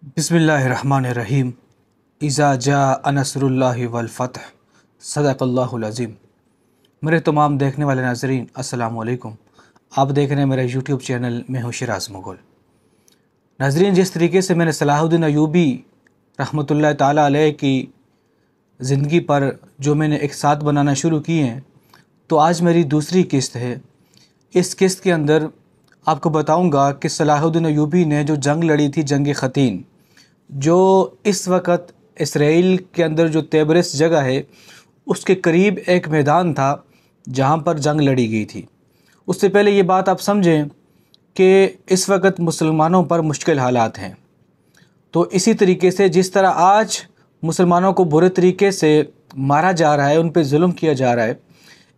बिस्मिल्लाहिर्रहमानिर्रहीम। इज़ा जाअ नस्रुल्लाहि वल फ़त्ह। सदक़ल्लाहुल अज़ीम। मेरे तमाम देखने वाले नाज़रीन अस्सलामु अलैकुम। आप देख रहे हैं मेरा यूट्यूब चैनल, मैं हूँ शिराज़ मुग़ल। नाज़रीन, जिस तरीके से मैंने सलाहुद्दीन अय्यूबी रहमतुल्लाह ताला अलैह की ज़िंदगी पर जो मैंने एक साथ बनाना शुरू किए हैं, तो आज मेरी दूसरी किस्त है। इस किस्त के अंदर आपको बताऊंगा कि सलाहुद्दीन अय्यूबी ने जो जंग लड़ी थी, जंग खतीन, जो इस वक्त इसराइल के अंदर जो तेब्रिस जगह है उसके करीब एक मैदान था जहाँ पर जंग लड़ी गई थी। उससे पहले ये बात आप समझें कि इस वक्त मुसलमानों पर मुश्किल हालात हैं। तो इसी तरीके से जिस तरह आज मुसलमानों को बुरे तरीके से मारा जा रहा है, उन पर जुल्म किया जा रहा है,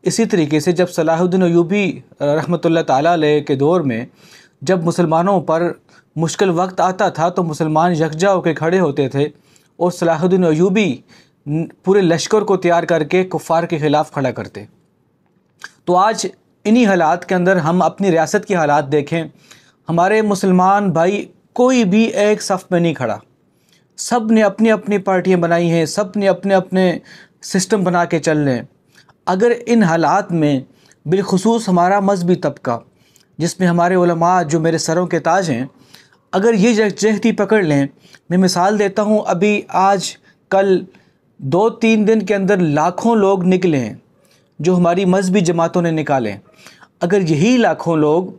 इसी तरीके से जब सलाहुद्दीन अय्यूबी रहमतुल्लाह ताला अलैह के दौर में जब मुसलमानों पर मुश्किल वक्त आता था तो मुसलमान यकजा होकर खड़े होते थे और सलाहुद्दीन अय्यूबी पूरे लश्कर को तैयार करके कुफ़ार के ख़िलाफ़ खड़ा करते। तो आज इन्हीं हालात के अंदर हम अपनी रियासत की हालात देखें। हमारे मुसलमान भाई कोई भी एक सफ़ में नहीं खड़ा, सब ने अपनी अपनी पार्टियां बनाई हैं, सब ने अपने अपने सिस्टम बना के चल रहे हैं। अगर इन हालात में बिलखुसूस हमारा मजहबी तबका, जिसमें हमारे उलमा जो मेरे सरों के ताज हैं, अगर ये यकजहती पकड़ लें, मैं मिसाल देता हूँ, अभी आज कल 2-3 दिन के अंदर लाखों लोग निकले हैं जो हमारी मजहबी जमातों ने निकाले। अगर यही लाखों लोग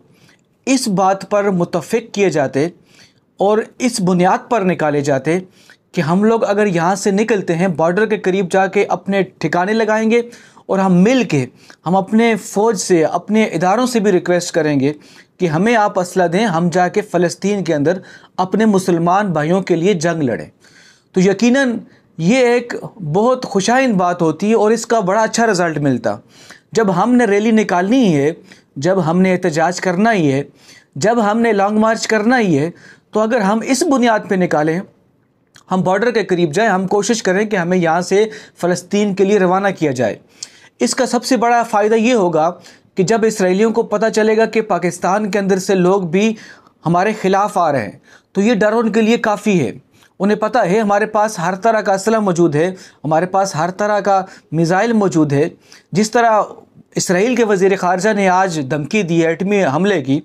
इस बात पर मुत्तफ़िक किए जाते और इस बुनियाद पर निकाले जाते कि हम लोग अगर यहाँ से निकलते हैं, बॉर्डर के करीब जाके अपने ठिकाने लगाएंगे और हम मिल के हम अपने फ़ौज से, अपने इदारों से भी रिक्वेस्ट करेंगे कि हमें आप असला दें, हम जाके फ़लस्तीन के अंदर अपने मुसलमान भाइयों के लिए जंग लड़ें, तो यकीनन ये एक बहुत खुशाइन बात होती और इसका बड़ा अच्छा रिज़ल्ट मिलता। जब हमने रैली निकालनी ही है, जब हमने एहतजाज करना ही है, जब हमने लॉन्ग मार्च करना ही है, तो अगर हम इस बुनियाद पे निकालें, हम बॉर्डर के करीब जाएं, हम कोशिश करें कि हमें यहाँ से फ़लस्तीन के लिए रवाना किया जाए। इसका सबसे बड़ा फ़ायदा ये होगा कि जब इसराइलियों को पता चलेगा कि पाकिस्तान के अंदर से लोग भी हमारे ख़िलाफ़ आ रहे हैं, तो ये डर उनके लिए काफ़ी है। उन्हें पता है हमारे पास हर तरह का असला मौजूद है, हमारे पास हर तरह का मिज़ाइल मौजूद है। जिस तरह इसराइल के वज़ीर ख़ारजा ने आज धमकी दी है एटमी हमले की,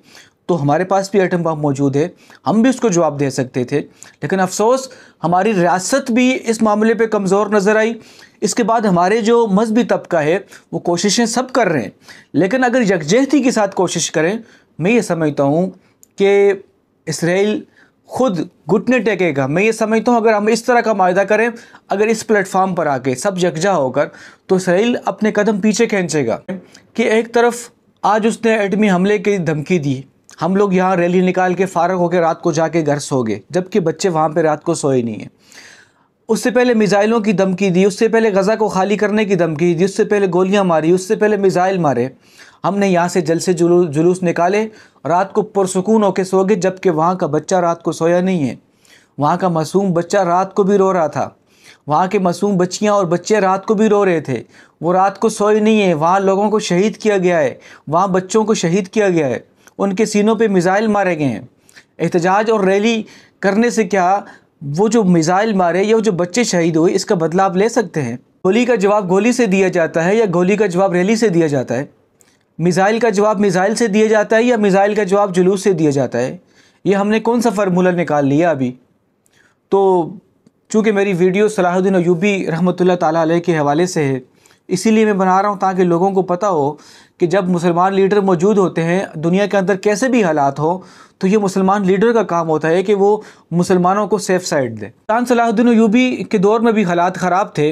तो हमारे पास भी एटम बम मौजूद है, हम भी उसको जवाब दे सकते थे। लेकिन अफसोस हमारी रियासत भी इस मामले पे कमज़ोर नज़र आई। इसके बाद हमारे जो मजहबी तबका है वो कोशिशें सब कर रहे हैं, लेकिन अगर यकजहती के साथ कोशिश करें, मैं ये समझता हूँ कि इसराइल ख़ुद घुटने टेकेगा। मैं ये समझता हूँ अगर हम इस तरह का मायदा करें, अगर इस प्लेटफार्म पर आके सब यकजा होकर, तो इसराइल अपने कदम पीछे खींचेगा कि एक तरफ आज उसने एटमी हमले की धमकी दी, हम लोग यहाँ रैली निकाल के फ़ारग होकर रात को जाके घर सो गए, जबकि बच्चे वहाँ पे रात को सोए नहीं हैं। उससे पहले मिज़ाइलों की धमकी दी, उससे पहले गज़ा को खाली करने की धमकी दी, उससे पहले गोलियाँ मारी, उससे पहले मिज़ाइल मारे। हमने यहाँ से जलसे जुलूस निकाले, रात को पुरसुकून होकर सो गए, जबकि वहाँ का बच्चा रात को सोया नहीं है। वहाँ का मासूम बच्चा रात को भी रो रहा था, वहाँ के मासूम बच्चियाँ और बच्चे रात को भी रो रहे थे, वो रात को सोए नहीं है। वहाँ लोगों को शहीद किया गया है, वहाँ बच्चों को शहीद किया गया है, उनके सीनों पे मिज़ाइल मारे गए हैं। एहतजाज और रैली करने से क्या वो जो मिज़ाइल मारे या वो जो बच्चे शहीद हुए, इसका बदला आप ले सकते हैं? गोली का जवाब गोली से दिया जाता है या गोली का जवाब रैली से दिया जाता है? मिज़ाइल का जवाब मिज़ाइल से दिया जाता है या मिज़ाइल का जवाब जुलूस से दिया जाता है? ये हमने कौन सा फार्मूला निकाल लिया अभी? तो चूँकि मेरी वीडियो सलाहुद्दीन अय्यूबी रहमतुल्लाह ताला अलैह के हवाले से है, इसीलिए मैं बना रहा हूँ ताकि लोगों को पता हो कि जब मुसलमान लीडर मौजूद होते हैं दुनिया के अंदर, कैसे भी हालात हो, तो ये मुसलमान लीडर का काम होता है कि वो मुसलमानों को सेफ साइड दे। सुल्तान सलाहुद्दीन अय्यूबी के दौर में भी हालात ख़राब थे।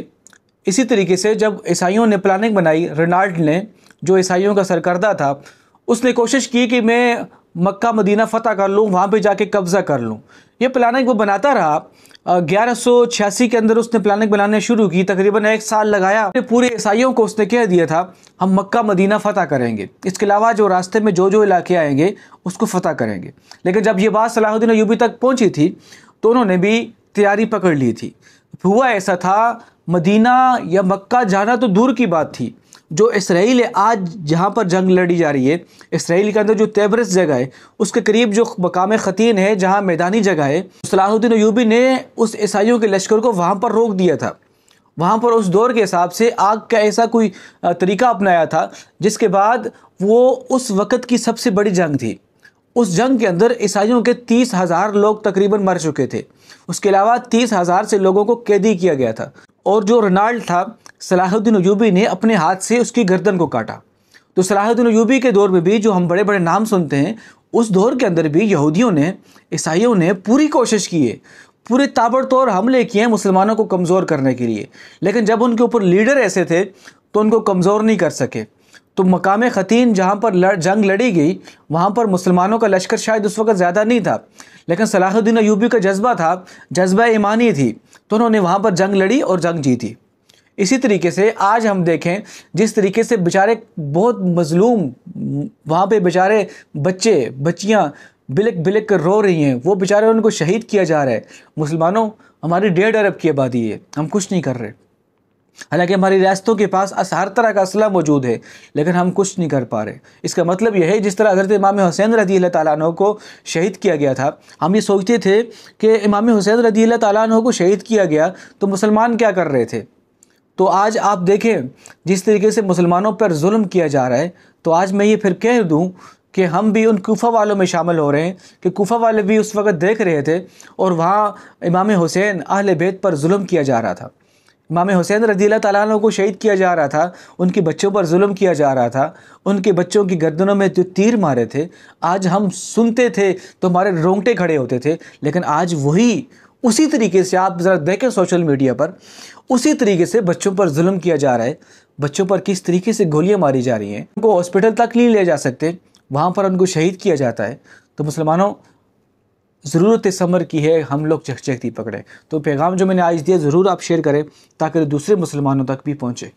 इसी तरीके से जब ईसाइयों ने प्लानिंग बनाई, रेनाल्ड ने, जो ईसाइयों का सरकर्दा था, उसने कोशिश की कि मैं मक्का मदीना फ़तह कर लूँ, वहाँ पे जाके कब्ज़ा कर लूँ। ये प्लानिंग वो बनाता रहा। 1186 के अंदर उसने प्लानिंग बनाने शुरू की, तकरीबन 1 साल लगाया। पूरे ईसाइयों को उसने कह दिया था हम मक्का मदीना फ़तह करेंगे, इसके अलावा जो रास्ते में जो इलाके आएंगे उसको फ़तह करेंगे। लेकिन जब ये बात सलाहुद्दीन अय्यूबी तक पहुँची थी तो उन्होंने भी तैयारी पकड़ ली थी। हुआ ऐसा था, मदीना या मक्का जाना तो दूर की बात थी, جو اسرائیل ہے آج جہاں پر جنگ لڑی جا رہی ہے، اسرائیل کے اندر جو تیبرس جگہ ہے اس کے قریب جو مقام خطین ہے جہاں میدانی جگہ ہے، صلاح الدین ایوبی نے اس عیسائیوں کے لشکر کو وہاں پر روک دیا تھا۔ وہاں پر اس دور کے حساب سے آگ کا ایسا کوئی طریقہ اپنایا تھا جس کے بعد وہ اس وقت کی سب سے بڑی جنگ تھی۔ اس جنگ کے اندر عیسائیوں کے 30,000 لوگ تقریباً مر چکے تھے، اس کے علاوہ 30,000 سے لوگوں کو قیدی کیا گیا تھا، اور جو رونالڈ تھا صلاح الدین ایوبی نے اپنے ہاتھ سے اس کی گردن کو کاٹا۔ تو صلاح الدین ایوبی کے دور میں بھی جو ہم بڑے بڑے نام سنتے ہیں، اس دور کے اندر بھی یہودیوں نے، عیسائیوں نے پوری کوشش کی ہے، پورے تابڑ توڑ حملے کیے ہیں مسلمانوں کو کمزور کرنے کے لیے، لیکن جب ان کے اوپر لیڈر ایسے تھے تو ان کو کمزور نہیں کر سکے۔ تو مقام خطین جہاں پر جنگ لڑی گئی، وہاں پر مسلمانوں کا لشکر شاید اس وقت زیادہ نہیں تھا، لیکن صلاح الدین ایوبی کا جذبہ تھا، جذبہ ایمانی تھی، تو انہوں نے وہاں پر جنگ لڑی اور جنگ جیتی۔ اسی طریقے سے آج ہم دیکھیں جس طریقے سے بیچارے بہت مظلوم وہاں پہ بیچارے بچے بچیاں بلک بلک کر رو رہی ہیں، وہ بیچارے ان کو شہید کیا جا رہا ہے۔ مسلمانوں، ہماری 1.5 ارب کی آبادی ہے، ہم کچھ نہیں کر رہے، حالانکہ ہماری ریاستوں کے پاس ہر طرح کا اسلحہ موجود ہے، لیکن ہم کچھ نہیں کر پا رہے۔ اس کا مطلب یہ ہے جس طرح حضرت امام حسین رضی اللہ تعالیٰ عنہ کو شہید کیا گیا تھا، ہم یہ سوچتے تھے کہ امام حسین رضی اللہ تعالیٰ عنہ کو شہید کیا گیا تو مسلمان کیا کر رہے تھے۔ تو آج آپ دیکھیں جس طریقے سے مسلمانوں پر ظلم کیا جا رہا ہے، تو آج میں یہ پھر کہہ دوں کہ ہم بھی ان کوفہ والوں میں شامل ہو رہے ہیں کہ کوفہ والے بھی اس وقت دیکھ رہے تھے اور وہاں امام حسین اہل بیت پر ظلم کیا جا رہا تھا، امام حسین رضی اللہ تعالیٰ عنہ کو شہید کیا جا رہا تھا، ان کے بچوں پر ظلم کیا جا رہا تھا، ان کے بچوں کی گردنوں میں جو تیر مارے تھے، آج ہم سنتے تھے تو ہمارے رونگٹے کھڑے ہوتے تھے، لیکن آج وہی اسی طریقے سے آپ ذرا دیکھیں سوشل میڈیا پر، اسی طریقے سے بچوں پر ظلم کیا جا رہا ہے، بچوں پر کس طریقے سے گولیاں ماری جا رہی ہیں، ان کو ہاسپٹل تک نہیں لے جا سکتے، وہاں پر ان کو شہید کیا جاتا ہے۔ تو مسلمانوں، ضرورت صبر کی ہے، ہم لوگ چکتی پکڑیں۔ تو پیغام جو میں نے آج دیا ضرور آپ شیئر کریں تاکہ دوسرے مسلمانوں تک بھی پہنچے۔